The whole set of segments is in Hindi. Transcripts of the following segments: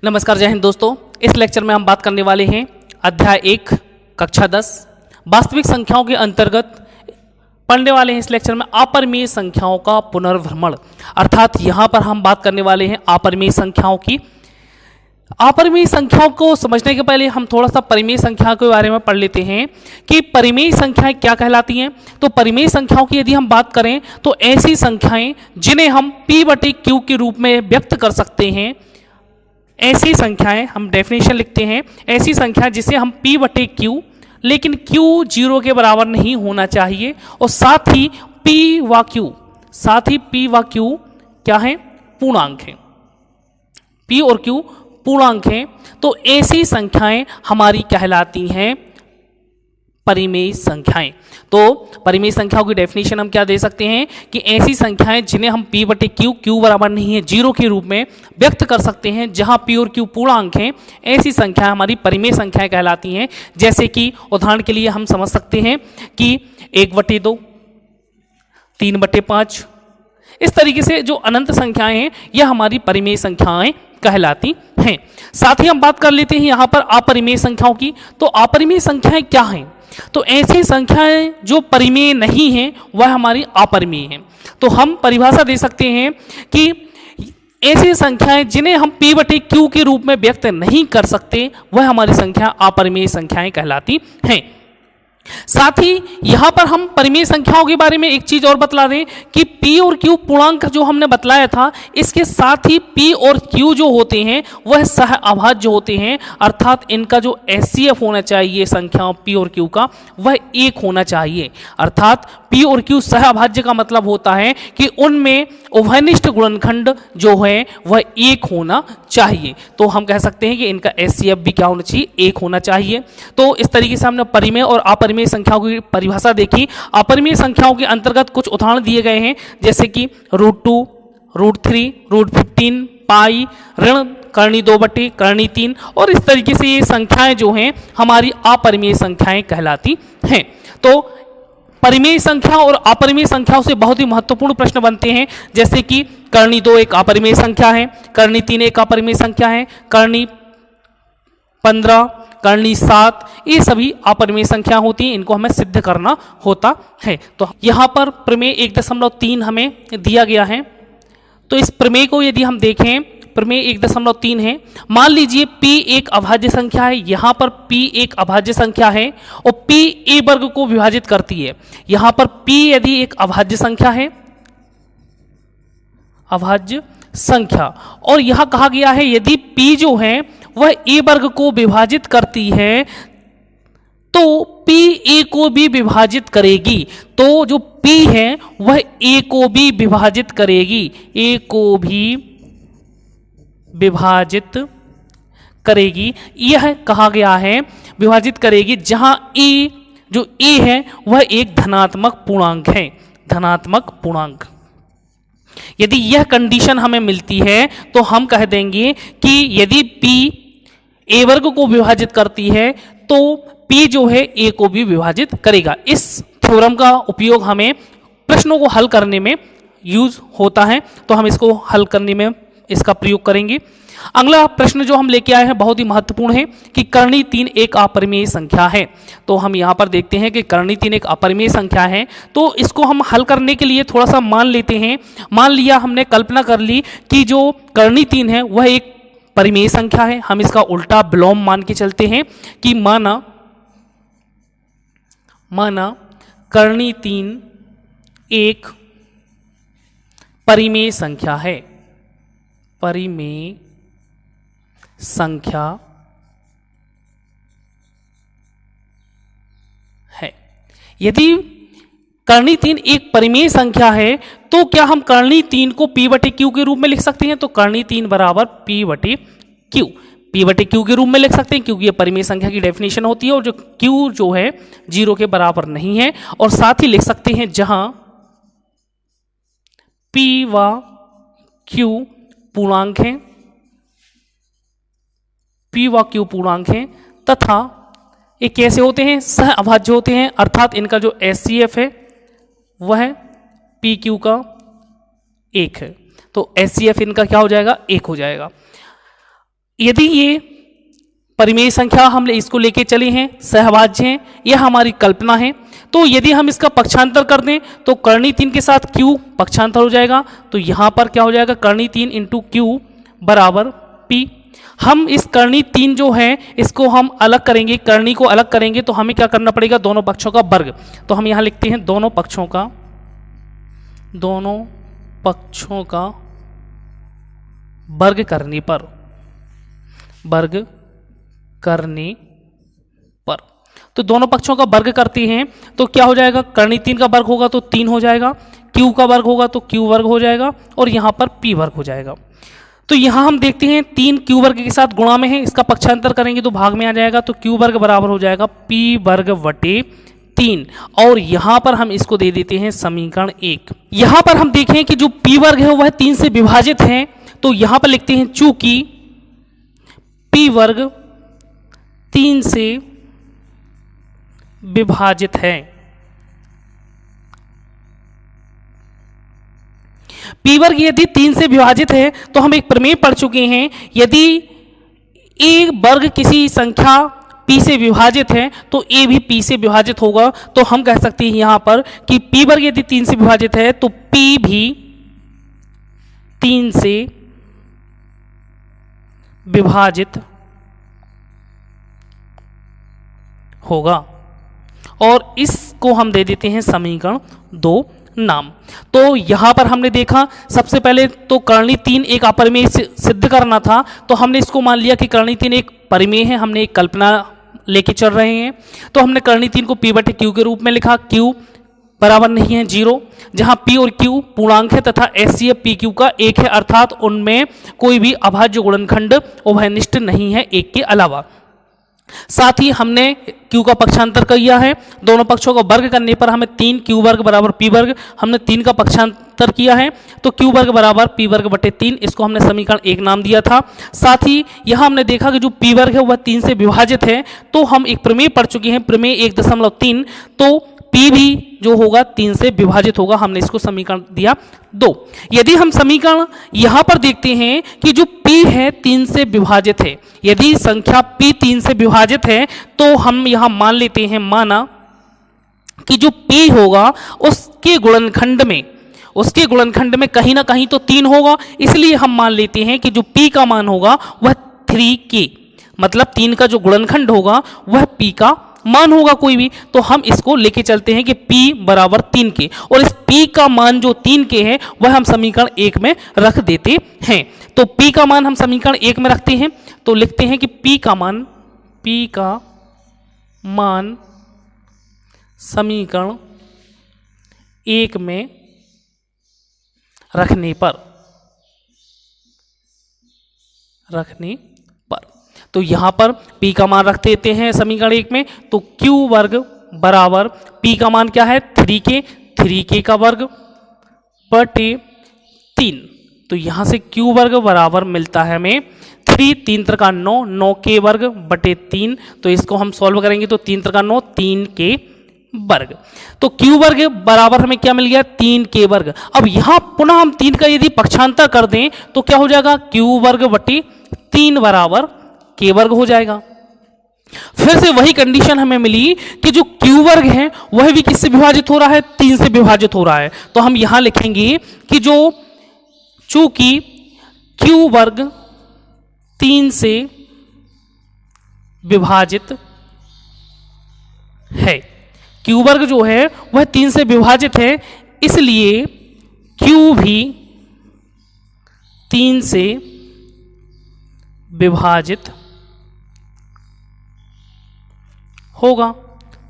नमस्कार, जय हिंद दोस्तों। इस लेक्चर में हम बात करने वाले हैं अध्याय 1 कक्षा 10 वास्तविक संख्याओं के अंतर्गत पढ़ने वाले हैं इस लेक्चर में अपरिमेय संख्याओं का पुनर्भ्रमण। अर्थात यहाँ पर हम बात करने वाले हैं अपरिमेय संख्याओं की। अपरिमेय संख्याओं को समझने के पहले हम थोड़ा सा परिमेय संख्या के बारे में पढ़ लेते हैं कि परिमेय संख्याएं क्या कहलाती हैं। तो परिमेय संख्याओं की यदि हम बात करें तो ऐसी संख्याएं जिन्हें हम P/Q के रूप में व्यक्त कर सकते हैं, ऐसी संख्याएं हम डेफिनेशन लिखते हैं। ऐसी संख्या जिसे हम P/Q, लेकिन Q 0 के बराबर नहीं होना चाहिए और साथ ही P व Q क्या है? पूर्णांक है। P और Q पूर्णांक हैं, तो ऐसी संख्याएं हमारी कहलाती हैं परिमेय संख्याएं। तो परिमेय संख्याओं की डेफिनेशन हम क्या दे सकते हैं कि ऐसी संख्याएं जिन्हें हम P/Q बराबर नहीं है 0 के रूप में व्यक्त कर सकते हैं, जहां P और Q पूर्णांक हैं, ऐसी संख्याएं हमारी परिमेय संख्याएं कहलाती हैं। जैसे कि उदाहरण के लिए हम समझ सकते हैं कि 1/2, 3/5, इस तरीके से जो अनंत संख्याएं हैं यह हमारी परिमेय संख्याएं कहलाती हैं। साथ ही हम बात कर लेते हैं यहाँ पर अपरिमेय संख्याओं की। तो अपरिमेय संख्याएं क्या हैं? तो ऐसी संख्याएं जो परिमेय नहीं हैं वह हमारी अपरिमेय हैं। तो हम परिभाषा दे सकते हैं कि ऐसी संख्याएं जिन्हें हम P/Q के रूप में व्यक्त नहीं कर सकते वह हमारी संख्या अपरिमेय संख्याएं कहलाती हैं। साथ ही यहां पर हम परिमेय संख्याओं के बारे में एक चीज और बतला दें कि P और Q पूर्णांक जो हमने बतलाया था, इसके साथ ही P और Q जो होते हैं वह सह अभाज्य होते हैं। अर्थात इनका जो HCF होना चाहिए संख्याओं P और Q का, वह 1 होना चाहिए। अर्थात P और Q सह अभाज्य का मतलब होता है कि उनमें उभयनिष्ठ गुणनखंड जो है वह 1 होना चाहिए। तो हम कह सकते हैं कि इनका HCF भी क्या होना चाहिए? 1 होना चाहिए। तो इस तरीके से हमने परिमेय और अपरिमेय संख्याओं की परिभाषा देखी। अपरिमेय संख्याओं के अंतर्गत कुछ उदाहरण दिए गए हैं, जैसे कि √2, √3, √15, पाई, ऋण करनी 2/3 और इस तरीके से ये संख्याएं जो हैं हमारी अपरिमेय संख्याएं कहलाती हैं। तो परिमेय संख्या और अपरिमेय संख्याओं से बहुत ही महत्वपूर्ण प्रश्न बनते हैं, जैसे कि करनी 2 एक अपरिमेय संख्या है, करनी 3 एक अपरिमेय संख्या है, करनी 15, करनी 7, ये सभी अपरिमेय संख्या होती हैं। इनको हमें सिद्ध करना होता है। तो यहाँ पर प्रमेय 1.3 हमें दिया गया है। तो इस प्रमेय को यदि हम देखें, प्रमेय 1.3 है। मान लीजिए P एक अभाज्य संख्या है, यहाँ पर P एक अभाज्य संख्या है और P a वर्ग को विभाजित करती है। यहाँ पर P यदि एक अभाज्य संख्या है, अभाज्य संख्या, और यहाँ कहा गया है यदि P जो है वह a वर्ग को विभाजित करती है तो P a को भी विभाजित करेगी। तो जो P है वह a को भी विभाजित करेगी, a को भी विभाजित करेगी। यह कहा गया है विभाजित करेगी, जहां a जो a है वह एक धनात्मक पूर्णांक है, धनात्मक पूर्णांक। यदि यह कंडीशन हमें मिलती है तो हम कह देंगे कि यदि P a वर्ग को विभाजित करती है तो P जो है a को भी विभाजित करेगा। इस थ्योरम का उपयोग हमें प्रश्नों को हल करने में यूज होता है, तो हम इसको हल करने में इसका प्रयोग करेंगे। अगला प्रश्न जो हम लेके आए हैं बहुत ही महत्वपूर्ण है कि करनी 3 एक अपरिमेय संख्या है। तो हम यहाँ पर देखते हैं कि करनी 3 एक अपरिमेय संख्या है। तो इसको हम हल करने के लिए थोड़ा सा मान लेते हैं। मान लिया हमने, कल्पना कर ली कि जो करनी 3 है वह एक परिमेय संख्या है। हम इसका उल्टा विलोम मान के चलते हैं कि माना करनी 3 एक परिमेय संख्या है, परिमेय संख्या है। यदि करनी 3 एक परिमेय संख्या है तो क्या हम करनी 3 को P/Q के रूप में लिख सकते हैं? तो करनी 3 बराबर P/Q, P/Q के रूप में लिख सकते हैं क्योंकि ये परिमेय संख्या की डेफिनेशन होती है और जो Q जो है 0 के बराबर नहीं है। और साथ ही लिख सकते हैं जहां P व Q पूर्णांक हैं, P व Q पूर्णांक हैं तथा ये कैसे होते हैं? सह अभाज्य होते हैं। अर्थात इनका जो HCF है वह PQ का 1 है। तो HCF इनका क्या हो जाएगा? 1 हो जाएगा। यदि ये परिमेय संख्या हम इसको लेके चले हैं, सहभाज्य हैं, यह हमारी कल्पना है, तो यदि हम इसका पक्षांतर कर दें तो कर्णी 3 के साथ q पक्षांतर हो जाएगा, तो यहाँ पर क्या हो जाएगा, कर्णी 3 इंटू क्यू बराबर p। हम इस कर्णी 3 जो है इसको हम अलग करेंगे, कर्णी को अलग करेंगे तो हमें क्या करना पड़ेगा, दोनों पक्षों का वर्ग। तो हम यहाँ लिखते हैं दोनों पक्षों का वर्ग करने पर तो दोनों पक्षों का वर्ग करते हैं तो क्या हो जाएगा, कर्णी 3 का वर्ग होगा तो 3 हो जाएगा, q का वर्ग होगा तो q वर्ग हो जाएगा और यहाँ पर p वर्ग हो जाएगा। तो यहाँ हम देखते हैं 3 q वर्ग के साथ गुणा में है, इसका पक्षांतर करेंगे तो भाग में आ जाएगा, तो q वर्ग बराबर हो जाएगा p वर्ग बटे 3 और यहाँ पर हम इसको दे देते हैं समीकरण 1। यहाँ पर हम देखें कि जो p वर्ग है वह 3 से विभाजित है, तो यहाँ पर लिखते हैं चूंकि p वर्ग 3 से विभाजित है, p वर्ग यदि 3 से विभाजित है तो हम एक प्रमेय पढ़ चुके हैं, यदि a वर्ग किसी संख्या p से विभाजित है तो a भी p से विभाजित होगा। तो हम कह सकते हैं यहाँ पर कि p वर्ग यदि 3 से विभाजित है तो p भी 3 से विभाजित होगा और इसको हम दे देते हैं समीकरण 2 नाम। तो यहाँ पर हमने देखा सबसे पहले तो कर्णी 3 एक अपरिमेय सिद्ध करना था, तो हमने इसको मान लिया कि कर्णी 3 एक परिमेय है, हमने एक कल्पना लेके चल रहे हैं। तो हमने कर्णी 3 को p बटे q के रूप में लिखा, q बराबर नहीं है 0, जहाँ p और q पूर्णांक है तथा HCF PQ का 1 है, अर्थात उनमें कोई भी अभाज्य गुणनखंड उभयनिष्ठ नहीं है 1 के अलावा। साथ ही हमने q का पक्षांतर किया है, दोनों पक्षों का वर्ग करने पर हमें 3 q वर्ग बराबर p वर्ग, हमने 3 का पक्षांतर किया है तो q वर्ग बराबर p वर्ग बटे 3, इसको हमने समीकरण 1 नाम दिया था। साथ ही यहाँ हमने देखा कि जो p वर्ग है वह 3 से विभाजित है, तो हम एक प्रमेय पढ़ चुके हैं, प्रमेय 1.3, तो p भी जो होगा 3 से विभाजित होगा, हमने इसको समीकरण दिया 2। यदि हम समीकरण यहाँ पर देखते हैं कि जो p है 3 से विभाजित है, यदि संख्या p 3 से विभाजित है तो हम यहाँ मान लेते हैं, माना कि जो p होगा उसके गुणनखंड में कहीं ना कहीं तो 3 होगा, इसलिए हम मान लेते हैं कि जो p का मान होगा वह 3k, मतलब 3 का जो गुणनखंड होगा वह p का मान होगा कोई भी। तो हम इसको लेके चलते हैं कि p बराबर 3 के, और इस p का मान जो 3 के है वह हम समीकरण 1 में रख देते हैं। तो p का मान हम समीकरण 1 में रखते हैं, तो लिखते हैं कि p का मान समीकरण 1 में रखने पर तो यहाँ पर p का मान रख देते हैं समीकरण 1 में, तो q वर्ग बराबर p का मान क्या है 3k का वर्ग बटे 3, तो यहाँ से q वर्ग बराबर मिलता है हमें 3 3 का 9, 9k वर्ग बटे 3, तो इसको हम सॉल्व करेंगे तो 3 का 9 3k वर्ग, तो q वर्ग बराबर हमें क्या मिल गया 3k वर्ग। अब यहाँ पुनः हम 3 का यदि पक्षांतर कर दें तो क्या हो जाएगा, q वर्ग बटे 3 बराबर k वर्ग हो जाएगा। फिर से वही कंडीशन हमें मिली कि जो q वर्ग है वह भी किससे विभाजित हो रहा है, 3 से विभाजित हो रहा है। तो हम यहां लिखेंगे कि जो चूंकि q वर्ग 3 से विभाजित है, q वर्ग जो है वह 3 से विभाजित है, इसलिए q भी 3 से विभाजित होगा।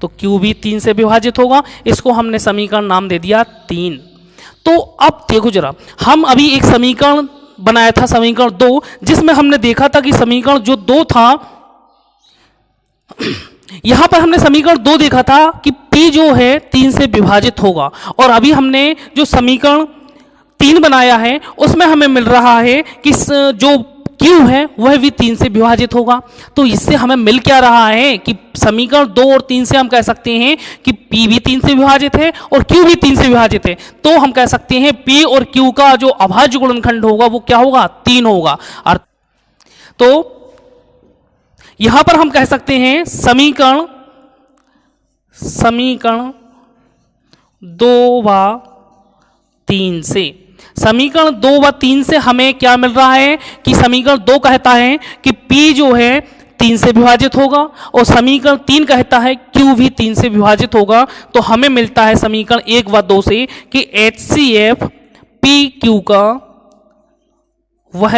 तो q भी 3 से विभाजित होगा, इसको हमने समीकरण नाम दे दिया 3। तो अब देखो जरा, हम अभी एक समीकरण बनाया था समीकरण 2, जिसमें हमने देखा था कि समीकरण जो 2 था, यहां पर हमने समीकरण 2 देखा था कि p जो है 3 से विभाजित होगा, और अभी हमने जो समीकरण 3 बनाया है उसमें हमें मिल रहा है कि जो q है वह भी 3 से विभाजित होगा। तो इससे हमें मिल क्या रहा है कि समीकरण 2 और 3 से हम कह सकते हैं कि p भी 3 से विभाजित है और q भी 3 से विभाजित है। तो हम कह सकते हैं p और q का जो अभाज्य गुणनखंड होगा वो क्या होगा, 3 होगा। तो यहां पर हम कह सकते हैं समीकरण 2 व 3 से, समीकरण 2 व 3 से हमें क्या मिल रहा है कि समीकरण 2 कहता है कि P जो है 3 से विभाजित होगा और समीकरण 3 कहता है Q भी 3 से विभाजित होगा। तो हमें मिलता है समीकरण 1 व 2 से कि HCF PQ का वह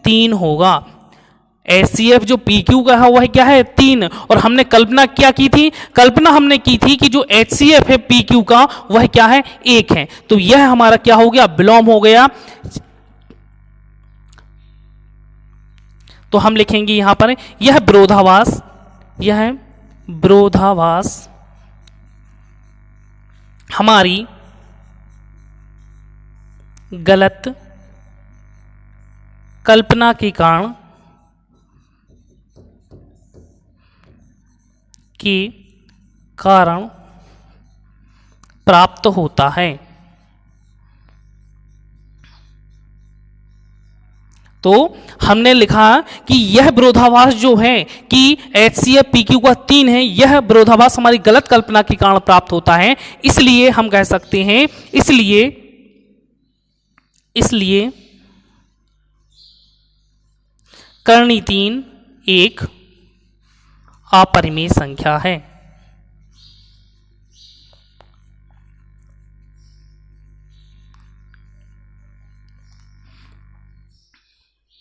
3 होगा। HCF जो PQ का है वह क्या है 3, और हमने कल्पना क्या की थी, कल्पना हमने की थी कि जो HCF है PQ का वह क्या है 1 है। तो यह हमारा क्या हो गया, विलोम हो गया। तो हम लिखेंगे यहां पर यह विरोधाभास हमारी गलत कल्पना के कारण प्राप्त होता है। तो हमने लिखा कि यह विरोधाभास जो है कि HCF PQ का 3 है, यह विरोधाभास हमारी गलत कल्पना के कारण प्राप्त होता है। इसलिए हम कह सकते हैं, इसलिए करनी 3 एक अपरिमेय संख्या है।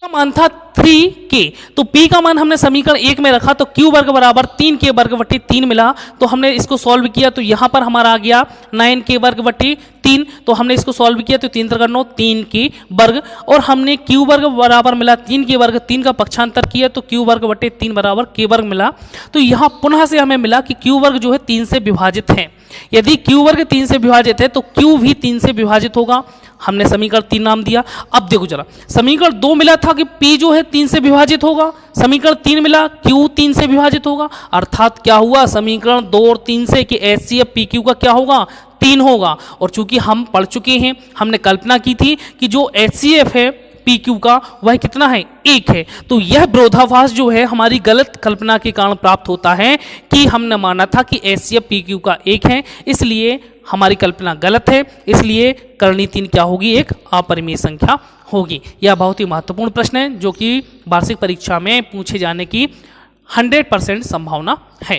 का मान था 3k, तो p का मान हमने समीकरण 1 में रखा तो q वर्ग बराबर 3k वर्ग बटे 3 मिला। तो हमने इसको सॉल्व किया तो यहां पर हमारा आ गया 9k वर्ग बटे 3। तो हमने इसको सॉल्व किया तो 3 3 9 3k वर्ग, और हमने q वर्ग बराबर मिला 3k वर्ग, 3 का पक्षांतर किया तो q वर्ग बटे 3 बराबर k वर्ग मिला। तो यहां पुनः से हमें मिला कि q वर्ग जो है 3 से विभाजित है। यदि q वर्ग 3 से विभाजित है तो q भी 3 से विभाजित होगा। हमने समीकरण 3 नाम दिया। अब देखो जरा, समीकरण 2 मिला था कि p जो है 3 से विभाजित होगा, समीकरण 3 मिला q 3 से विभाजित होगा, अर्थात क्या हुआ समीकरण 2 और 3 से कि HCF PQ का क्या होगा 3 होगा। और चूंकि हम पढ़ चुके हैं, हमने कल्पना की थी कि जो HCF है PQ का वह कितना है 1 है। तो यह विरोधाभास जो है हमारी गलत कल्पना के कारण प्राप्त होता है कि हमने माना था कि HCF PQ का 1 है, इसलिए हमारी कल्पना गलत है। इसलिए करनी 3 क्या होगी, एक अपरिमेय संख्या होगी। यह बहुत ही महत्वपूर्ण प्रश्न है जो कि वार्षिक परीक्षा में पूछे जाने की 100% संभावना है।